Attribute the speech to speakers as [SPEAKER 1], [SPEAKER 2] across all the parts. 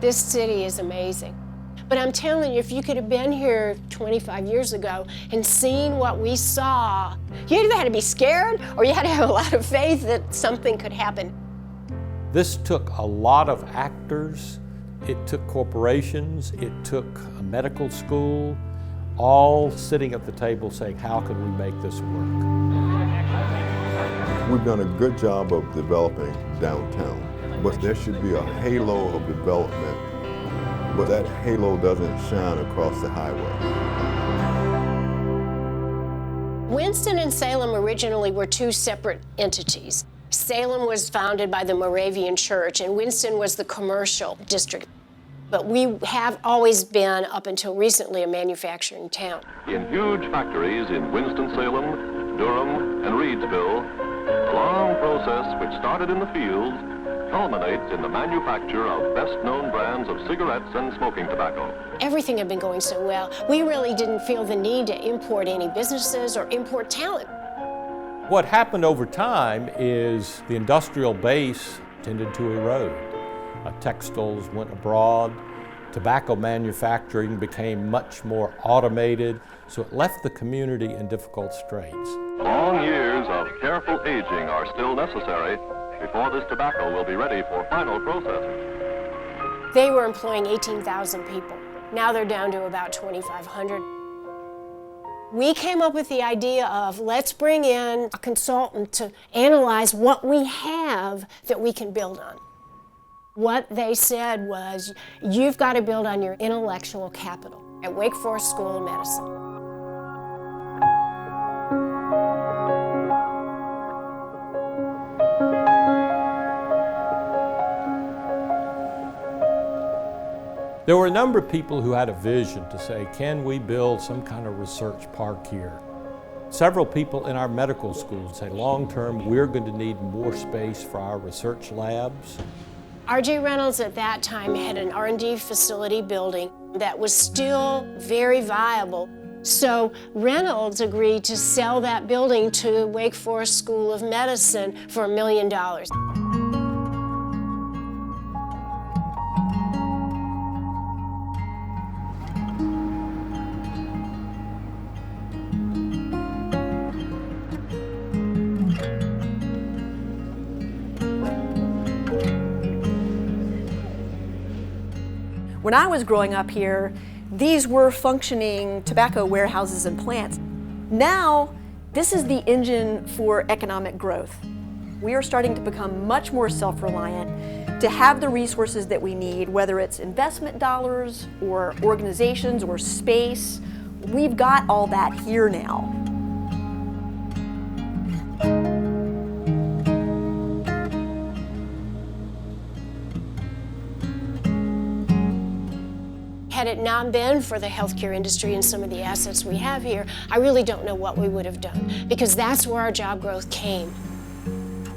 [SPEAKER 1] This city is amazing. But I'm telling you, if you could have been here 25 years ago and seen what we saw, you either had to be scared or you had to have a lot of faith that something could happen.
[SPEAKER 2] This took a lot of actors. It took corporations, it took a medical school, all sitting at the table saying, how can we make this work?
[SPEAKER 3] We've done a good job of developing downtown, but there should be a halo of development, but that halo doesn't shine across the highway.
[SPEAKER 1] Winston and Salem originally were two separate entities. Salem was founded by the Moravian Church, and Winston was the commercial district. But we have always been, up until recently, a manufacturing town.
[SPEAKER 4] In huge factories in Winston-Salem, Durham, and Reedsville, the long process which started in the field culminates in the manufacture of best-known brands of cigarettes and smoking tobacco.
[SPEAKER 1] Everything had been going so well, we really didn't feel the need to import any businesses or import talent.
[SPEAKER 2] What happened over time is the industrial base tended to erode. Textiles went abroad, tobacco manufacturing became much more automated, so it left the community in difficult straits.
[SPEAKER 4] Long years of careful aging are still necessary before this tobacco will be ready for final processing.
[SPEAKER 1] They were employing 18,000 people. Now they're down to about 2,500. We came up with the idea of let's bring in a consultant to analyze what we have that we can build on. What they said was, you've got to build on your intellectual capital at Wake Forest School of Medicine.
[SPEAKER 2] There were a number of people who had a vision to say, can we build some kind of research park here? Several people in our medical schools say, long-term, we're going to need more space for our research labs.
[SPEAKER 1] R.J. Reynolds at that time had an R&D facility building that was still very viable. So Reynolds agreed to sell that building to Wake Forest School of Medicine for $1 million.
[SPEAKER 5] When I was growing up here, these were functioning tobacco warehouses and plants. Now, this is the engine for economic growth. We are starting to become much more self-reliant to have the resources that we need, whether it's investment dollars or organizations or space. We've got all that here now.
[SPEAKER 1] Had it not been for the healthcare industry and some of the assets we have here, I really don't know what we would have done, because that's where our job growth came.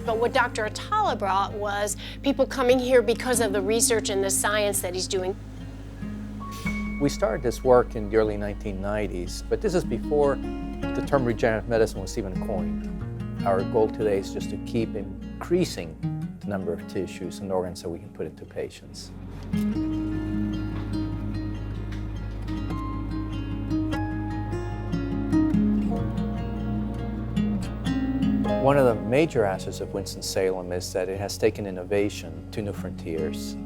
[SPEAKER 1] But what Dr. Atala brought was people coming here because of the research and the science that he's doing.
[SPEAKER 6] We started this work in the early 1990s, but this is before the term regenerative medicine was even coined. Our goal today is just to keep increasing the number of tissues and organs that we can put into patients. One of the major assets of Winston-Salem is that it has taken innovation to new frontiers.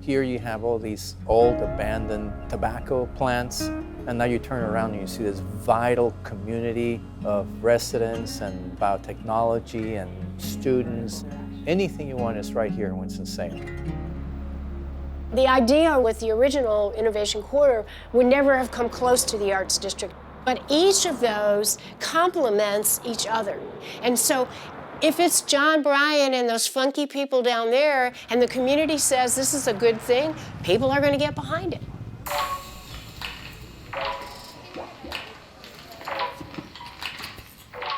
[SPEAKER 6] Here you have all these old abandoned tobacco plants, and now you turn around and you see this vital community of residents and biotechnology and students. Anything you want is right here in Winston-Salem.
[SPEAKER 1] The idea with the original Innovation Quarter would never have come close to the Arts District. But each of those complements each other. And so if it's John Bryan and those funky people down there, and the community says this is a good thing, people are going to get behind it.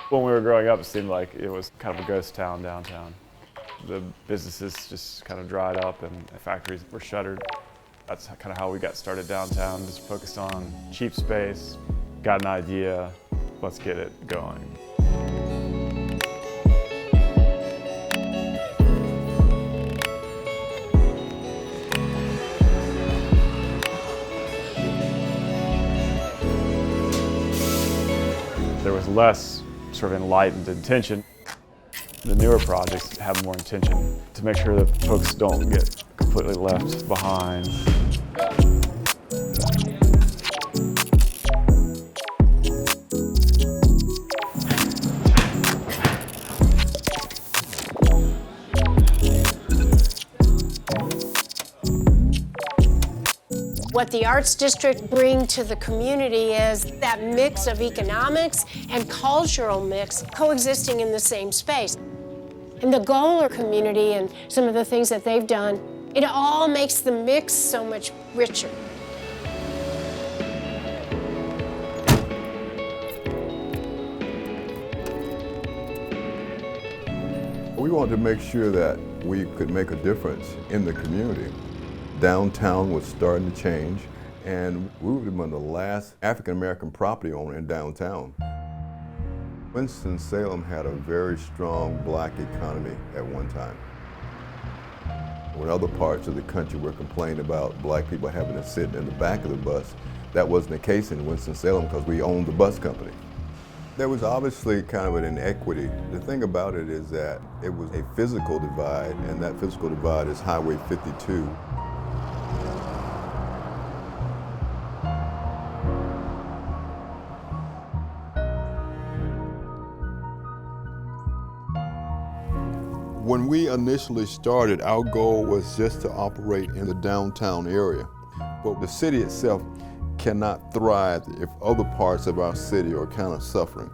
[SPEAKER 7] When we were growing up, it seemed like it was kind of a ghost town downtown. The businesses just kind of dried up and the factories were shuttered. That's kind of how we got started downtown, just focused on cheap space. Got an idea, let's get it going. less sort of enlightened intention. The newer projects have more intention to make sure that folks don't get completely left behind.
[SPEAKER 1] What the Arts District bring to the community is that mix of economics and cultural mix coexisting in the same space. And the Goler community and some of the things that they've done, it all makes the mix so much richer.
[SPEAKER 3] We wanted to make sure that we could make a difference in the community. Downtown was starting to change, and we would have been the last African-American property owner in downtown. Winston-Salem had a very strong black economy at one time. When other parts of the country were complaining about black people having to sit in the back of the bus, that wasn't the case in Winston-Salem because we owned the bus company. There was obviously kind of an inequity. The thing about it is that it was a physical divide, and that physical divide is Highway 52. When we initially started, our goal was just to operate in the downtown area. But the city itself cannot thrive if other parts of our city are kind of suffering.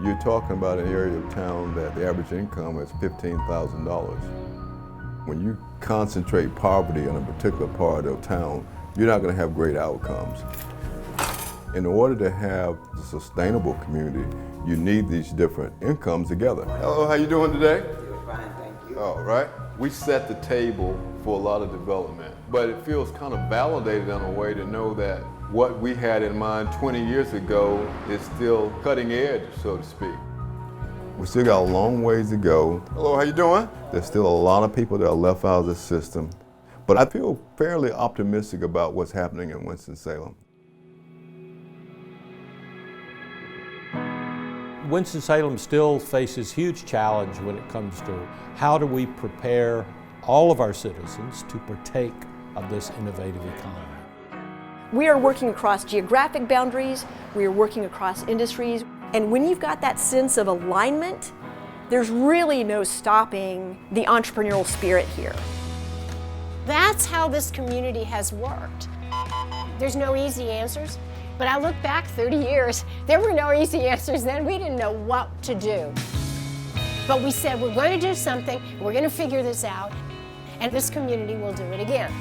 [SPEAKER 3] You're talking about an area of town that the average income is $15,000. When you concentrate poverty in a particular part of town, you're not going to have great outcomes. In order to have a sustainable community, you need these different incomes together. Hello, how you doing today?
[SPEAKER 8] Fine, thank you.
[SPEAKER 3] All right. We set the table for a lot of development, but it feels kind of validated in a way to know that what we had in mind 20 years ago is still cutting edge, so to speak. We still got a long ways to go. Hello, how you doing? There's still a lot of people that are left out of the system, but I feel fairly optimistic about what's happening in Winston-Salem.
[SPEAKER 2] Winston-Salem still faces huge challenge when it comes to how do we prepare all of our citizens to partake of this innovative economy.
[SPEAKER 5] We are working across geographic boundaries, we are working across industries, and when you've got that sense of alignment, there's really no stopping the entrepreneurial spirit here.
[SPEAKER 1] That's how this community has worked. There's no easy answers. But I look back 30 years, there were no easy answers then. We didn't know what to do. But we said, we're going to do something, we're going to figure this out, and this community will do it again.